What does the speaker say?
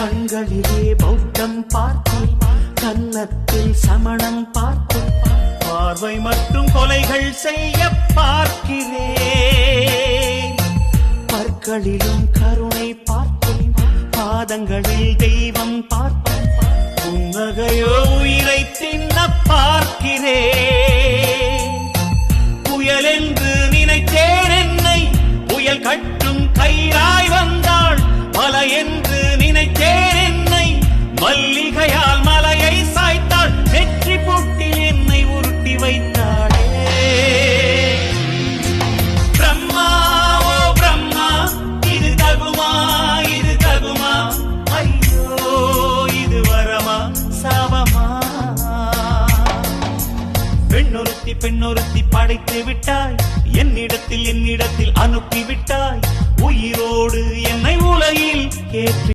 கண்களிலே பௌத்தம் பார்த்தேன், கன்னத்தில் சமணம் பார்த்தேன், பார்வை மற்றும் கொலைகள் செய்ய பார்க்கிறேன். பற்களிலும் கருணை பார்த்தேன், பாதங்களில் தெய்வம் பார்த்தேன், புன்னகையோ உயிரை தின்ன பார்க்கிறேன். புயல் என்று நினைத்தேன் என்னை, புயல் கட்டும் கயிறாய் வந்தாள். மலை என்று நினைத்தேன் என்னை, மல்லிகையால் மலையை சாய்த்தாள். வெற்றி போட்டில் என்னை உருட்டி வைத்தாளே. பிரம்மா ஓ பிரம்மா, இது தகுமா இது தகுமா? ஐயோ இது வரமா சாபமா? பெண்ணொருத்தி படைத்து விட்டாய், என்னிடத்தில் அனுப்பி விட்டாய். உயிரோடு என்னை உலகில் ஏற்றி